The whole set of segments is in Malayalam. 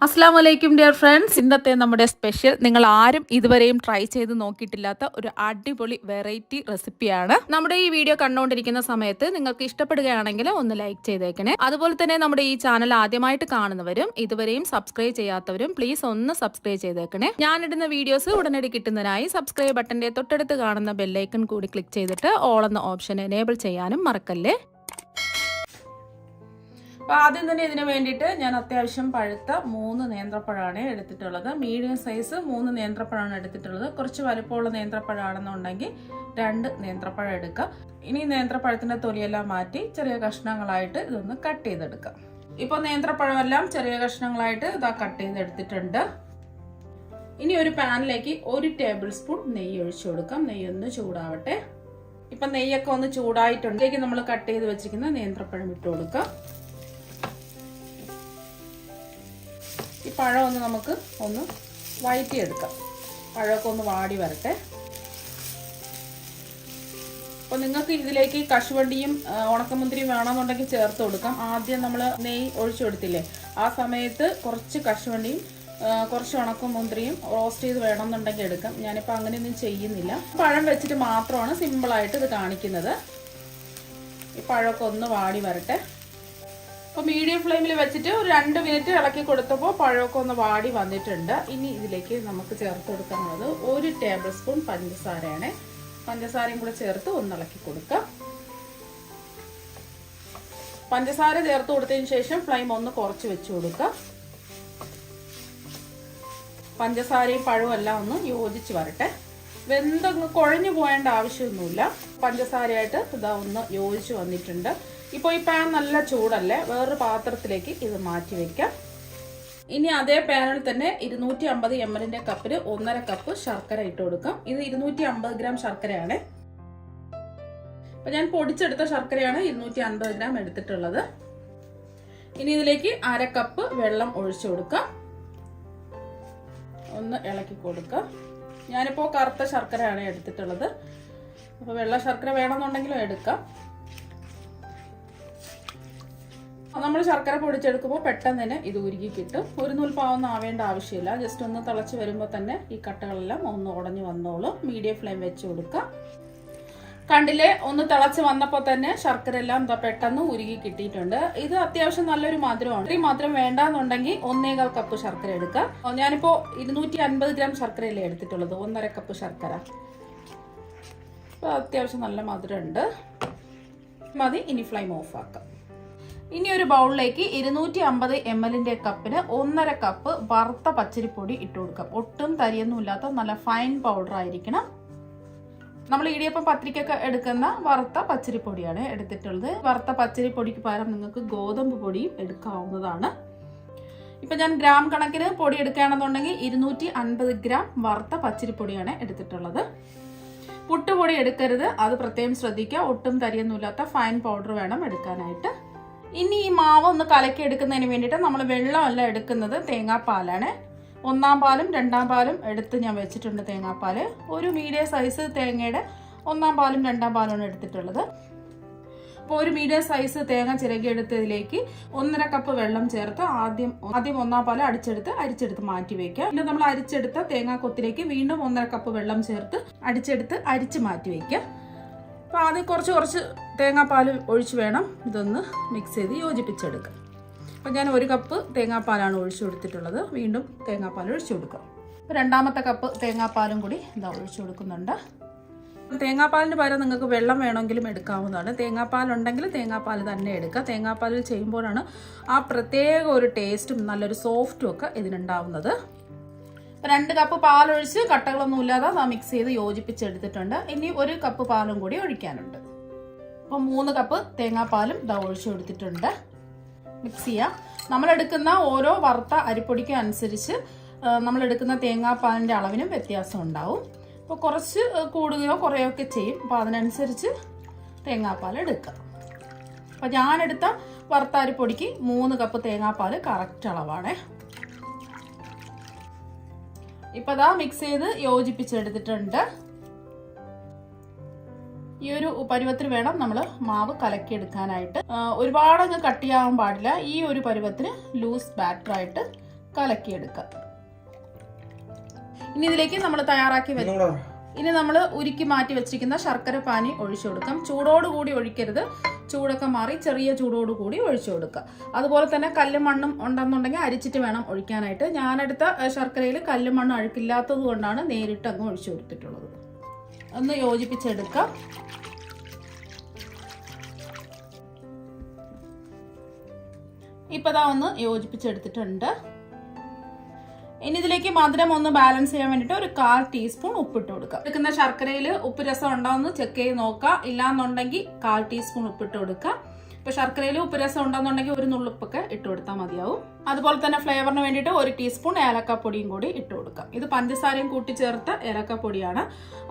അസ്സലാമലൈക്കും ഡിയർ ഫ്രണ്ട്സ്. ഇന്നത്തെ നമ്മുടെ സ്പെഷ്യൽ നിങ്ങൾ ആരും ഇതുവരെയും ട്രൈ ചെയ്ത് നോക്കിയിട്ടില്ലാത്ത ഒരു അടിപൊളി വെറൈറ്റി റെസിപ്പിയാണ്. നമ്മുടെ ഈ വീഡിയോ കണ്ടുകൊണ്ടിരിക്കുന്ന സമയത്ത് നിങ്ങൾക്ക് ഇഷ്ടപ്പെടുകയാണെങ്കിൽ ഒന്ന് ലൈക്ക് ചെയ്തേക്കണേ. അതുപോലെ തന്നെ നമ്മുടെ ഈ ചാനൽ ആദ്യമായിട്ട് കാണുന്നവരും ഇതുവരെയും സബ്സ്ക്രൈബ് ചെയ്യാത്തവരും പ്ലീസ് ഒന്ന് സബ്സ്ക്രൈബ് ചെയ്തേക്കണേ. ഞാനിടുന്ന വീഡിയോസ് ഉടനടി കിട്ടുന്നതിനായി സബ്സ്ക്രൈബ് ബട്ടന്റെ തൊട്ടടുത്ത് കാണുന്ന ബെല്ലൈക്കൺ കൂടി ക്ലിക്ക് ചെയ്തിട്ട് ഓൾ എന്ന ഓപ്ഷൻ എനേബിൾ ചെയ്യാനും മറക്കല്ലേ. അപ്പോൾ ആദ്യം തന്നെ ഇതിന് വേണ്ടിയിട്ട് ഞാൻ അത്യാവശ്യം പഴുത്ത 3 നേന്ത്രപ്പഴമാണ് എടുത്തിട്ടുള്ളത്. മീഡിയം സൈസ് 3 നേന്ത്രപ്പഴമാണ് എടുത്തിട്ടുള്ളത്. കുറച്ച് വലുപ്പമുള്ള നേന്ത്രപ്പഴമാണെന്നുണ്ടെങ്കിൽ 2 നേന്ത്രപ്പഴം എടുക്കുക. ഇനി നേന്ത്രപ്പഴത്തിൻ്റെ തൊലിയെല്ലാം മാറ്റി ചെറിയ കഷ്ണങ്ങളായിട്ട് ഇതൊന്ന് കട്ട് ചെയ്തെടുക്കാം. ഇപ്പോൾ നേന്ത്രപ്പഴമെല്ലാം ചെറിയ കഷ്ണങ്ങളായിട്ട് ഇതാ കട്ട് ചെയ്തെടുത്തിട്ടുണ്ട്. ഇനി ഒരു പാനിലേക്ക് 1 ടേബിൾ സ്പൂൺ നെയ്യ് ഒഴിച്ചു കൊടുക്കാം. നെയ്യൊന്ന് ചൂടാവട്ടെ. ഇപ്പം നെയ്യൊക്കെ ഒന്ന് ചൂടായിട്ടുണ്ട്. ഇതിലേക്ക് നമ്മൾ കട്ട് ചെയ്ത് വെച്ചിരിക്കുന്ന നേന്ത്രപ്പഴം ഇട്ട് കൊടുക്കാം. ഈ പഴം ഒന്ന് നമുക്ക് ഒന്ന് വഴറ്റിയെടുക്കാം. പഴമൊക്കെ ഒന്ന് വാടി വരട്ടെ. അപ്പോൾ നിങ്ങൾക്ക് ഇതിലേക്ക് കശുവണ്ടിയും ഉണക്കമുന്തിരിയും വേണമെന്നുണ്ടെങ്കിൽ ചേർത്ത് കൊടുക്കാം. ആദ്യം നമ്മൾ നെയ്യ് ഒഴിച്ചു കൊടുത്തില്ലേ, ആ സമയത്ത് കുറച്ച് കശുവണ്ടിയും കുറച്ച് ഉണക്കമുന്തിരിയും റോസ്റ്റ് ചെയ്ത് വേണമെന്നുണ്ടെങ്കിൽ എടുക്കാം. ഞാനിപ്പോൾ അങ്ങനെയൊന്നും ചെയ്യുന്നില്ല. പഴം വെച്ചിട്ട് മാത്രമാണ് സിമ്പിളായിട്ട് ഇത് കാണിക്കുന്നത്. ഈ പഴമൊക്കെ ഒന്ന് വാടി വരട്ടെ. അപ്പോൾ മീഡിയം ഫ്ലെയിമിൽ വെച്ചിട്ട് ഒരു 2 മിനിറ്റ് ഇളക്കി കൊടുത്തപ്പോൾ പഴമൊക്കെ ഒന്ന് വാടി വന്നിട്ടുണ്ട്. ഇനി ഇതിലേക്ക് നമുക്ക് ചേർത്ത് കൊടുക്കാനുള്ളത് 1 ടേബിൾ സ്പൂൺ പഞ്ചസാരയാണ്. പഞ്ചസാരയും കൂടെ ചേർത്ത് ഒന്ന് ഇളക്കി കൊടുക്കാം. പഞ്ചസാര ചേർത്ത് കൊടുത്തതിന് ശേഷം ഫ്ലെയിം ഒന്ന് കുറച്ച് വെച്ച് കൊടുക്കാം. പഞ്ചസാരയും പഴവും എല്ലാം ഒന്ന് യോജിച്ച് വരട്ടെ. വെന്തങ്ങ് കുഴഞ്ഞു പോകേണ്ട ആവശ്യമൊന്നുമില്ല. പഞ്ചസാരയായിട്ട് ഇതാ ഒന്ന് യോജിച്ച് വന്നിട്ടുണ്ട്. ഇപ്പോൾ ഈ പാൻ നല്ല ചൂടല്ലേ, വേറൊരു പാത്രത്തിലേക്ക് ഇത് മാറ്റി വെക്കാം. ഇനി അതേ പാനിൽ തന്നെ 250 ml കപ്പിൽ 1.5 കപ്പ് ശർക്കര ഇട്ട് കൊടുക്കാം. ഇത് 250 ഗ്രാം ശർക്കരയാണ്. അപ്പൊ ഞാൻ പൊടിച്ചെടുത്ത ശർക്കരയാണ് 250 ഗ്രാം എടുത്തിട്ടുള്ളത്. ഇനി ഇതിലേക്ക് 1/2 കപ്പ് വെള്ളം ഒഴിച്ചു കൊടുക്കാം. ഒന്ന് ഇളക്കി കൊടുക്കാം. ഞാനിപ്പോൾ കറുത്ത ശർക്കരയാണ് എടുത്തിട്ടുള്ളത്. അപ്പോൾ വെള്ള ശർക്കര വേണമെന്നുണ്ടെങ്കിലും എടുക്കാം. നമ്മൾ ശർക്കര പൊടിച്ചെടുക്കുമ്പോൾ പെട്ടെന്ന് തന്നെ ഇത് ഉരുകി കിട്ടും. ഒരു നൂൽപ്പാവൊന്നും ആവേണ്ട ആവശ്യമില്ല. ജസ്റ്റ് ഒന്ന് തിളച്ച് വരുമ്പോൾ തന്നെ ഈ കട്ടകളെല്ലാം ഒന്ന് ഉടഞ്ഞു വന്നോളും. മീഡിയം ഫ്ലെയിം വെച്ച് കൊടുക്കാം. കണ്ടില്ലേ, ഒന്ന് തിളച്ച് വന്നപ്പോൾ തന്നെ ശർക്കര എല്ലാം പെട്ടെന്ന് ഉരുകി കിട്ടിയിട്ടുണ്ട്. ഇത് അത്യാവശ്യം നല്ലൊരു മധുരമാണ്. ഈ മധുരം വേണ്ടാന്നുണ്ടെങ്കിൽ 1.25 കപ്പ് ശർക്കര എടുക്കാം. ഞാനിപ്പോൾ 250 ഗ്രാം ശർക്കരയല്ലേ എടുത്തിട്ടുള്ളത്, 1.5 കപ്പ് ശർക്കര. അപ്പോൾ അത്യാവശ്യം നല്ല മധുരം ഉണ്ട്. മതി. ഇനി ഫ്ലെയിം ഓഫ് ആക്കാം. ഇനി ഒരു ബൗളിലേക്ക് 250 ml കപ്പിന് 1.5 കപ്പ് വറുത്ത പച്ചരിപ്പൊടി ഇട്ട് കൊടുക്കാം. ഒട്ടും തരിയൊന്നും ഇല്ലാത്ത നല്ല ഫൈൻ പൗഡർ ആയിരിക്കണം. നമ്മൾ ഇടിയപ്പം പത്തിരിക്കൊക്കെ എടുക്കുന്ന വറുത്ത പച്ചരിപ്പൊടിയാണ് എടുത്തിട്ടുള്ളത്. വറുത്ത പച്ചരിപ്പൊടിക്ക് പകരം നിങ്ങൾക്ക് ഗോതമ്പ് പൊടിയും എടുക്കാവുന്നതാണ്. ഇപ്പൊ ഞാൻ ഗ്രാം കണക്കിന് പൊടി എടുക്കുകയാണെന്നുണ്ടെങ്കിൽ 250 ഗ്രാം വറുത്ത പച്ചരിപ്പൊടിയാണ് എടുത്തിട്ടുള്ളത്. പുട്ടുപൊടി എടുക്കരുത്, അത് പ്രത്യേകം ശ്രദ്ധിക്കുക. ഒട്ടും തരിയൊന്നുമില്ലാത്ത ഫൈൻ പൗഡർ വേണം എടുക്കാനായിട്ട്. ഇനി ഈ മാവ് ഒന്ന് കലക്കി എടുക്കുന്നതിന് വേണ്ടിയിട്ട് നമ്മൾ വെള്ളമല്ല എടുക്കുന്നത്, തേങ്ങാപ്പാലാണ്. 1-ാം പാലും 2-ാം പാലും എടുത്ത് ഞാൻ വെച്ചിട്ടുണ്ട്. തേങ്ങാപ്പാൽ ഒരു മീഡിയം സൈസ് തേങ്ങയുടെ 1-ാം പാലും 2-ാം പാലുമാണ് എടുത്തിട്ടുള്ളത്. അപ്പോൾ ഒരു മീഡിയം സൈസ് തേങ്ങ ചിരകി എടുത്തതിലേക്ക് 1.5 കപ്പ് വെള്ളം ചേർത്ത് ആദ്യം 1-ാം പാല് അരിച്ചെടുത്ത് മാറ്റി വെക്കുക. പിന്നെ നമ്മൾ അരിച്ചെടുത്ത തേങ്ങാ കൊത്തിലേക്ക് വീണ്ടും 1.5 കപ്പ് വെള്ളം ചേർത്ത് അരിച്ച് മാറ്റി വെക്കുക. അപ്പോൾ ആദ്യം കുറച്ച് തേങ്ങാപ്പാൽ ഒഴിച്ച് വേണം ഇതൊന്ന് മിക്സ് ചെയ്ത് യോജിപ്പിച്ചെടുക്കാം. അപ്പോൾ ഞാൻ 1 കപ്പ് തേങ്ങാപ്പാലാണ് ഒഴിച്ചു കൊടുത്തിട്ടുള്ളത്. വീണ്ടും തേങ്ങാപ്പാൽ ഒഴിച്ചു കൊടുക്കാം. അപ്പോൾ 2-ാമത്തെ കപ്പ് തേങ്ങാപ്പാലും കൂടി ഇതാ ഒഴിച്ചു കൊടുക്കുന്നുണ്ട്. തേങ്ങാപ്പാലിന് പകരം നിങ്ങൾക്ക് വെള്ളം വേണമെങ്കിലും എടുക്കാവുന്നതാണ്. തേങ്ങാപ്പാലുണ്ടെങ്കിൽ തേങ്ങാപ്പാൽ തന്നെ എടുക്കുക. തേങ്ങാപ്പാലിൽ ചെയ്യുമ്പോഴാണ് ആ പ്രത്യേക ഒരു ടേസ്റ്റും നല്ലൊരു സോഫ്റ്റും ഒക്കെ ഇതിനുണ്ടാവുന്നത്. 2 കപ്പ് പാലൊഴിച്ച് കട്ടകളൊന്നും ഇല്ലാതെ മിക്സ് ചെയ്ത് യോജിപ്പിച്ചെടുത്തിട്ടുണ്ട്. ഇനി 1 കപ്പ് പാലും കൂടി ഒഴിക്കാനുണ്ട്. അപ്പോൾ 3 കപ്പ് തേങ്ങാപ്പാലും ഇതാ ഒഴിച്ചു കൊടുത്തിട്ടുണ്ട്. മിക്സ് ചെയ്യാം. നമ്മളെടുക്കുന്ന ഓരോ വറുത്ത അരിപ്പൊടിക്കും അനുസരിച്ച് നമ്മളെടുക്കുന്ന തേങ്ങാപ്പാലിൻ്റെ അളവിനും വ്യത്യാസം ഉണ്ടാവും. അപ്പോൾ കുറച്ച് കൂടുകയോ കുറയുകയോ ഒക്കെ ചെയ്യും. അപ്പോൾ അതിനനുസരിച്ച് തേങ്ങാപ്പാൽ എടുക്കുക. അപ്പോൾ ഞാനെടുത്ത വറുത്ത അരിപ്പൊടിക്ക് 3 കപ്പ് തേങ്ങാപ്പാൽ കറക്റ്റ് അളവാണ്. ഇപ്പോൾ അതാ മിക്സ് ചെയ്ത് യോജിപ്പിച്ചെടുത്തിട്ടുണ്ട്. ഈ ഒരു പരുവത്തിന് വേണം നമ്മൾ മാവ് കലക്കിയെടുക്കാനായിട്ട്. ഒരുപാട് അങ്ങ് കട്ടിയാവാൻ പാടില്ല. ഈ ഒരു പരുവത്തിന് ലൂസ് ബാറ്ററായിട്ട് കലക്കിയെടുക്കാം. ഇനി ഇതിലേക്ക് നമ്മൾ തയ്യാറാക്കി ഇനി നമ്മൾ ഉരുക്കി മാറ്റി വെച്ചിരിക്കുന്ന ശർക്കര പാനി ഒഴിച്ചു കൊടുക്കാം. ചൂടോടുകൂടി ഒഴിക്കരുത്, ചൂടൊക്കെ മാറി ചെറിയ ചൂടോടുകൂടി ഒഴിച്ചു കൊടുക്കുക. അതുപോലെ തന്നെ കല്ലും മണ്ണും ഉണ്ടെന്നുണ്ടെങ്കിൽ അരിച്ചിട്ട് വേണം ഒഴിക്കാനായിട്ട്. ഞാനെടുത്ത ശർക്കരയിൽ കല്ലും മണ്ണും അഴുക്കില്ലാത്തത് കൊണ്ടാണ് നേരിട്ട് അങ്ങ് ഒഴിച്ചു കൊടുത്തിട്ടുള്ളത്. ഒന്ന് യോജിപ്പിച്ചെടുക്കാം. ഇപ്പൊ ദാ ഒന്ന് യോജിപ്പിച്ചെടുത്തിട്ടുണ്ട്. ഇനി ഇതിലേക്ക് മധുരം ഒന്ന് ബാലൻസ് ചെയ്യാൻ വേണ്ടിയിട്ട് ഒരു 1/4 ടീസ്പൂൺ ഉപ്പിട്ട് കൊടുക്കുക. എടുക്കുന്ന ശർക്കരയിൽ ഉപ്പ് രസം ഉണ്ടോയെന്ന് ചെക്ക് ചെയ്ത് നോക്കുക. ഇല്ലാന്നുണ്ടെങ്കിൽ 1/4 ടീസ്പൂൺ ഉപ്പിട്ട് കൊടുക്കുക. ഇപ്പൊ ശർക്കരയിൽ ഉപ്പ് രസം ഉണ്ടെന്നുണ്ടെങ്കിൽ ഒരു നുള്ളുപ്പൊക്കെ ഇട്ട് കൊടുത്താൽ മതിയാവും. അതുപോലെ തന്നെ ഫ്ലേവറിന് വേണ്ടിയിട്ട് 1 ടീസ്പൂൺ ഏലക്കാപ്പൊടിയും കൂടി ഇട്ട് കൊടുക്കാം. ഇത് പഞ്ചസാരയും കൂട്ടിച്ചേർത്ത ഏലക്കാപ്പൊടിയാണ്.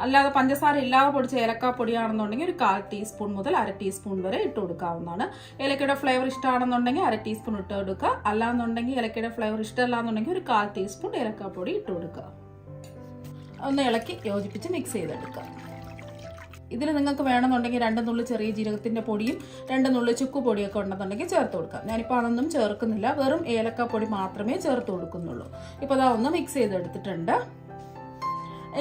അല്ലാതെ പഞ്ചസാര ഇല്ലാതെ പൊടിച്ച ഏലക്കാപ്പൊടിയാണെന്നുണ്ടെങ്കിൽ ഒരു 1/4 ടീസ്പൂൺ മുതൽ 1/2 ടീസ്പൂൺ വരെ ഇട്ട് കൊടുക്കാവുന്നതാണ്. ഏലക്കയുടെ ഫ്ലേവർ ഇഷ്ടമാണെന്നുണ്ടെങ്കിൽ 1/2 ടീസ്പൂൺ ഇട്ട് കൊടുക്കുക. അല്ലാന്നുണ്ടെങ്കിൽ ഏലക്കയുടെ ഫ്ലേവർ ഇഷ്ടമല്ലാന്നുണ്ടെങ്കിൽ ഒരു 1/4 ടീസ്പൂൺ ഏലക്കാപ്പൊടി ഇട്ട് കൊടുക്കുക. ഒന്ന് ഇളക്കി യോജിപ്പിച്ച് മിക്സ് ചെയ്തെടുക്കുക. ഇതിൽ നിങ്ങൾക്ക് വേണമെന്നുണ്ടെങ്കിൽ 2 നുള്ളു ചെറിയ ജീരകത്തിന്റെ പൊടിയും 2 നുള്ളു ചുക്ക് പൊടിയൊക്കെ ഉണ്ടെന്നുണ്ടെങ്കിൽ ചേർത്ത് കൊടുക്കാം. ഞാനിപ്പോൾ അതൊന്നും ചേർക്കുന്നില്ല, വെറും ഏലക്കാപ്പൊടി മാത്രമേ ചേർത്ത് കൊടുക്കുന്നുള്ളൂ. ഇപ്പോൾ അതാ ഒന്ന് മിക്സ് ചെയ്തെടുത്തിട്ടുണ്ട്.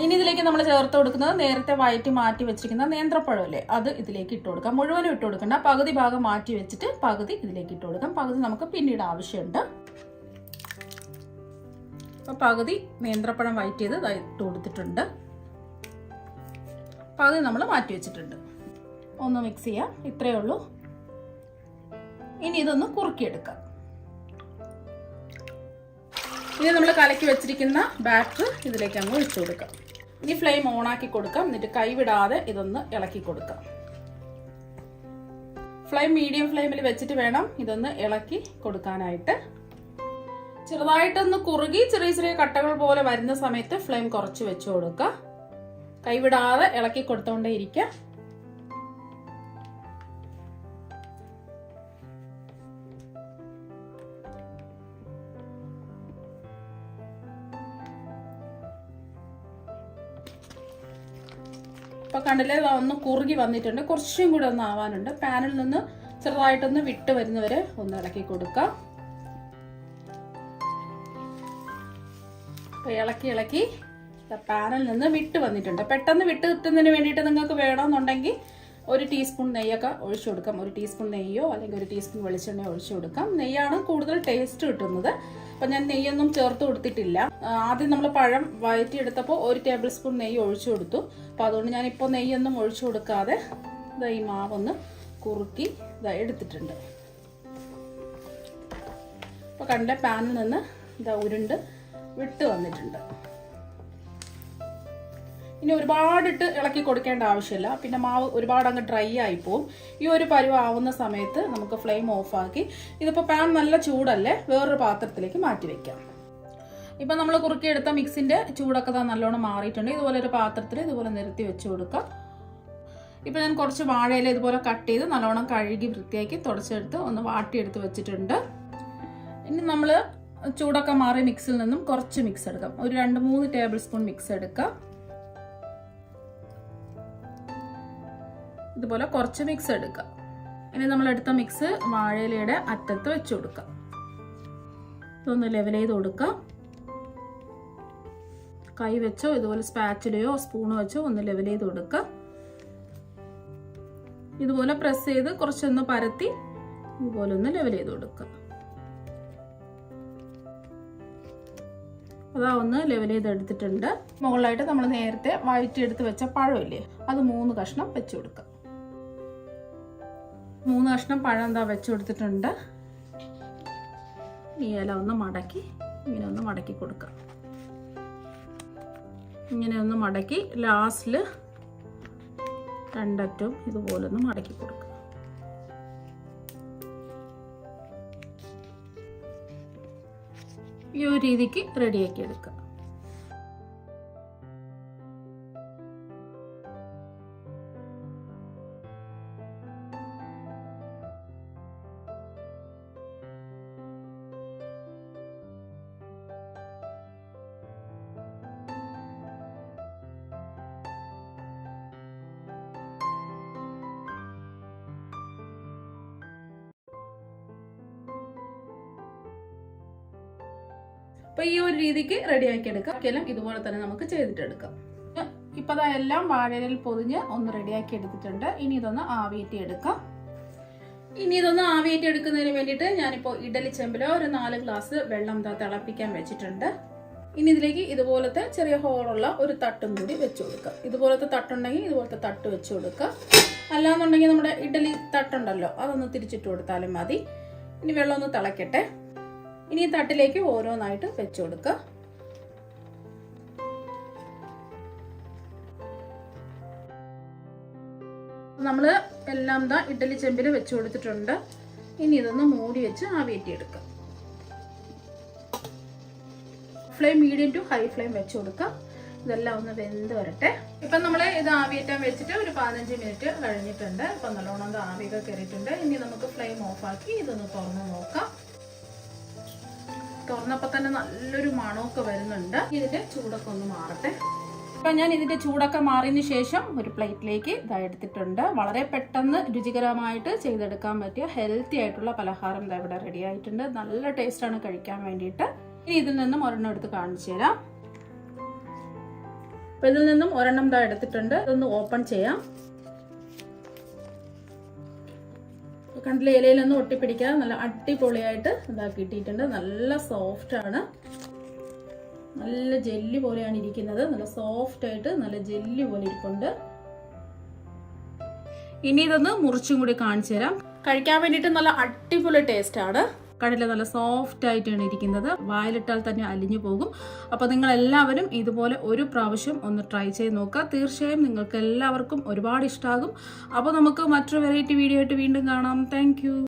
ഇനി ഇതിലേക്ക് നമ്മൾ ചേർത്ത് കൊടുക്കുന്നത് നേരത്തെ വഴറ്റി മാറ്റി വെച്ചിരിക്കുന്ന നേന്ത്രപ്പഴമല്ലേ, അത് ഇതിലേക്ക് ഇട്ട് കൊടുക്കാം. മുഴുവനും ഇട്ട് കൊടുക്കണ്ട, പകുതി ഭാഗം മാറ്റി വെച്ചിട്ട് പകുതി ഇതിലേക്ക് ഇട്ട് കൊടുക്കാം. പകുതി നമുക്ക് പിന്നീട് ആവശ്യമുണ്ട്. അപ്പോൾ പകുതി നേന്ത്രപ്പഴം വഴറ്റിയത് ഇട്ട് കൊടുത്തിട്ടുണ്ട്. പകുതി നമ്മൾ മാറ്റി വെച്ചിട്ടുണ്ട്. ഒന്ന് മിക്സ് ചെയ്യാം. ഇത്രയേ ഉള്ളൂ. ഇനി ഇതൊന്ന് കുറുക്കിയെടുക്കാം. ഇനി നമ്മൾ കലക്കി വെച്ചിരിക്കുന്ന ബാറ്റർ ഇതിലേക്ക് അങ്ങ് ഒഴിച്ചു കൊടുക്കാം. ഇനി ഫ്ലെയിം ഓൺ ആക്കി കൊടുക്കാം. എന്നിട്ട് കൈവിടാതെ ഇതൊന്ന് ഇളക്കി കൊടുക്കാം. ഫ്ലെയിം മീഡിയം ഫ്ലെയിമിൽ വെച്ചിട്ട് വേണം ഇതൊന്ന് ഇളക്കി കൊടുക്കാനായിട്ട്. ചെറുതായിട്ടൊന്ന് കുറുകി ചെറിയ ചെറിയ കട്ടകൾ പോലെ വരുന്ന സമയത്ത് ഫ്ലെയിം കുറച്ച് വെച്ചു കൊടുക്കുക. കൈവിടാതെ ഇളക്കി കൊടുത്തോണ്ടേ ഇരിക്കുക. ഇപ്പൊ കണ്ടില്ലേ, ഒന്ന് കുറുകി വന്നിട്ടുണ്ട്. കുറച്ചും കൂടെ ഒന്ന് ആവാനുണ്ട്. പാനിൽ നിന്ന് ചെറുതായിട്ടൊന്ന് വിട്ട് വരുന്നവരെ ഒന്ന് ഇളക്കി കൊടുക്കാം. ഇളക്കി പാനിൽ നിന്ന് വിട്ട് വന്നിട്ടുണ്ട്. പെട്ടെന്ന് വിട്ട് കിട്ടുന്നതിന് വേണ്ടിയിട്ട് നിങ്ങൾക്ക് വേണമെന്നുണ്ടെങ്കിൽ 1 ടീസ്പൂൺ നെയ്യൊക്കെ ഒഴിച്ചു കൊടുക്കാം. 1 ടീസ്പൂൺ നെയ്യോ അല്ലെങ്കിൽ 1 ടീസ്പൂൺ വെളിച്ചെണ്ണയോ ഒഴിച്ചു കൊടുക്കാം. നെയ്യാണ് കൂടുതൽ ടേസ്റ്റ് കിട്ടുന്നത്. അപ്പം ഞാൻ നെയ്യൊന്നും ചേർത്ത് കൊടുത്തിട്ടില്ല. ആദ്യം നമ്മൾ പഴം വഴറ്റിയെടുത്തപ്പോൾ 1 ടേബിൾ സ്പൂൺ നെയ്യ് ഒഴിച്ചു കൊടുത്തു. അപ്പോൾ അതുകൊണ്ട് ഞാനിപ്പോൾ നെയ്യൊന്നും ഒഴിച്ചു കൊടുക്കാതെ ഈ മാവൊന്ന് കുറുക്കി എടുത്തിട്ടുണ്ട്. അപ്പോൾ കണ്ട പാനിൽ നിന്ന് ഉരുണ്ട് വിട്ട് വന്നിട്ടുണ്ട്. ഇനി ഒരുപാടിട്ട് ഇളക്കി കൊടുക്കേണ്ട ആവശ്യമില്ല. പിന്നെ മാവ് ഒരുപാട് അങ്ങ് ഡ്രൈ ആയി പോവും. ഈ ഒരു പരുവം ആവുന്ന സമയത്ത് നമുക്ക് ഫ്ലെയിം ഓഫാക്കി, ഇതിപ്പോൾ പാൻ നല്ല ചൂടല്ലേ, വേറൊരു പാത്രത്തിലേക്ക് മാറ്റി വെക്കാം. ഇപ്പം നമ്മൾ കുറുക്കിയെടുത്ത മിക്സിന്റെ ചൂടൊക്കെ നല്ലോണം മാറിയിട്ടുണ്ട്. ഇതുപോലെ ഒരു പാത്രത്തിൽ ഇതുപോലെ നിരത്തി വെച്ച് കൊടുക്കാം. ഇപ്പം ഞാൻ കുറച്ച് വാഴയില ഇതുപോലെ കട്ട് ചെയ്ത് നല്ലോണം കഴുകി വൃത്തിയാക്കി തുടച്ചെടുത്ത് ഒന്ന് വാട്ടിയെടുത്ത് വെച്ചിട്ടുണ്ട്. ഇനി നമ്മൾ ചൂടൊക്കെ മാറി മിക്സിൽ നിന്നും കുറച്ച് മിക്സ് എടുക്കാം. ഒരു 2-3 ടേബിൾ സ്പൂൺ മിക്സ് എടുക്കാം. ഇതുപോലെ കുറച്ച് മിക്സ് എടുക്കാം. ഇനി നമ്മൾ എടുത്ത മിക്സ് വാഴയിലയുടെ അറ്റത്ത് വെച്ച് കൊടുക്കാം. ഇതൊന്ന് ലെവൽ ചെയ്ത് കൊടുക്കാം. കൈ വെച്ചോ ഇതുപോലെ സ്പാച്ചിലയോ സ്പൂണോ വെച്ചോ ഒന്ന് ലെവൽ ചെയ്ത് കൊടുക്കാം. ഇതുപോലെ പ്രസ് ചെയ്ത് കുറച്ചൊന്ന് പരത്തി ഇതുപോലെ ഒന്ന് ലെവൽ ചെയ്ത് കൊടുക്കുക. അതാ ഒന്ന് ലെവൽ ചെയ്തെടുത്തിട്ടുണ്ട്. മുകളിലായിട്ട് നമ്മൾ നേരത്തെ വഴറ്റിയെടുത്ത് വെച്ച പഴമില്ലേ, അത് 3 കഷ്ണം വെച്ച് കൊടുക്കാം. 3 കഷ്ണം പഴം എന്താ വെച്ച് കൊടുത്തിട്ടുണ്ട്. ഈ ഇല ഒന്ന് മടക്കി ഇങ്ങനെ ഒന്ന് മടക്കി കൊടുക്കാം. ഇങ്ങനെ ഒന്ന് മടക്കി ലാസ്റ്റിൽ 2 അറ്റവും ഇതുപോലെ ഒന്ന് മടക്കി കൊടുക്കുക. ഈ ഒരു രീതിക്ക് റെഡിയാക്കി എടുക്കുക. അപ്പൊ ഈ ഒരു രീതിക്ക് റെഡിയാക്കി എടുക്കാം. എല്ലാം ഇതുപോലെ തന്നെ നമുക്ക് ചെയ്തിട്ടെടുക്കാം. ഇപ്പൊ എല്ലാം വാഴയിലയിൽ പൊതിഞ്ഞ് ഒന്ന് റെഡിയാക്കി എടുത്തിട്ടുണ്ട്. ഇനി ഇതൊന്ന് ആവിയേറ്റി എടുക്കാം. എടുക്കുന്നതിന് വേണ്ടിയിട്ട് ഞാനിപ്പോൾ ഇഡലി ചെമ്പിലോ ഒരു 4 ഗ്ലാസ് വെള്ളം തിളപ്പിക്കാൻ വെച്ചിട്ടുണ്ട്. ഇനി ഇതിലേക്ക് ഇതുപോലത്തെ ചെറിയ ഹോളുള്ള ഒരു തട്ടും കൂടി വെച്ചു കൊടുക്കുക. ഇതുപോലത്തെ തട്ടുണ്ടെങ്കിൽ ഇതുപോലത്തെ തട്ട് വെച്ചു കൊടുക്കുക. അല്ലാന്നുണ്ടെങ്കിൽ നമ്മുടെ ഇഡലി തട്ടുണ്ടല്ലോ, അതൊന്ന് തിരിച്ചിട്ട് കൊടുത്താലും മതി. ഇനി വെള്ളം ഒന്ന് തിളക്കട്ടെ. ഇനി ഈ തട്ടിലേക്ക് ഓരോന്നായിട്ട് വെച്ചു കൊടുക്കുക. നമ്മള് എല്ലാം ഇഡലി ചെമ്പിൽ വെച്ചു കൊടുത്തിട്ടുണ്ട്. ഇനി ഇതൊന്ന് മൂടി വെച്ച് ആവിയേറ്റി എടുക്കാം. Flame medium to high flame വെച്ചു കൊടുക്കാം. ഇതെല്ലാം ഒന്ന് വെന്ത് വരട്ടെ. ഇപ്പം നമ്മൾ ഇത് ആവിയേറ്റാൻ വെച്ചിട്ട് ഒരു 15 മിനിറ്റ് കഴിഞ്ഞിട്ടുണ്ട്. ഇപ്പം നല്ലോണം ആവിയൊക്കെ കയറിയിട്ടുണ്ട്. ഇനി നമുക്ക് ഫ്ലെയിം ഓഫാക്കി ഇതൊന്ന് തുറന്ന് നോക്കാം. തുറന്നപ്പോൾ തന്നെ നല്ലൊരു മണമൊക്കെ വരുന്നുണ്ട്. ഇതിന്റെ ചൂടൊക്കെ ഒന്ന് മാറട്ടെ. ഇപ്പൊ ഞാൻ ഇതിന്റെ ചൂടൊക്കെ മാറിയതിനു ശേഷം ഒരു പ്ലേറ്റിലേക്ക് എടുത്തിട്ടുണ്ട്. വളരെ പെട്ടെന്ന് രുചികരമായിട്ട് ചെയ്തെടുക്കാൻ പറ്റിയ ഹെൽത്തി ആയിട്ടുള്ള പലഹാരം ഇവിടെ റെഡി ആയിട്ടുണ്ട്. നല്ല ടേസ്റ്റ് ആണ് കഴിക്കാൻ വേണ്ടിയിട്ട്. ഇനി ഇതിൽ നിന്നും ഒരെണ്ണം എടുത്ത് കാണിച്ചു തരാം. അപ്പൊ ഇതിൽ നിന്നും ഒരെണ്ണം എടുത്തിട്ടുണ്ട്. ഇതൊന്ന് ഓപ്പൺ ചെയ്യാം. കണ്ടിലെ ഇലയിലൊന്നും ഒട്ടിപ്പിടിക്കാതെ നല്ല അടിപൊളിയായിട്ട് കിട്ടിയിട്ടുണ്ട്. നല്ല സോഫ്റ്റ് ആണ്. നല്ല ജെല്ലി പോലെയാണ് ഇരിക്കുന്നത്. നല്ല സോഫ്റ്റ് ആയിട്ട് നല്ല ജെല്ലി പോലെ ഇരിപ്പുണ്ട്. ഇനി ഇതൊന്ന് മുറിച്ചും കൂടി കാണിച്ചു തരാം. കഴിക്കാൻ വേണ്ടിയിട്ട് നല്ല അടിപൊളി ടേസ്റ്റ് ആണ്. കണ്ടില്ല, നല്ല സോഫ്റ്റ് ആയിട്ടാണ് ഇരിക്കുന്നത്. വായിലിട്ടാൽ തന്നെ അലിഞ്ഞു പോകും. അപ്പോൾ നിങ്ങൾ എല്ലാവരും ഇതുപോലെ ഒരു പ്രാവശ്യം ഒന്ന് ട്രൈ ചെയ്ത് നോക്കുക. തീർച്ചയായും നിങ്ങൾക്ക് എല്ലാവർക്കും ഒരുപാട് ഇഷ്ടമാകും. അപ്പോൾ നമുക്ക് മറ്റൊരു വെറൈറ്റി വീഡിയോ ആയിട്ട് വീണ്ടും കാണാം. താങ്ക്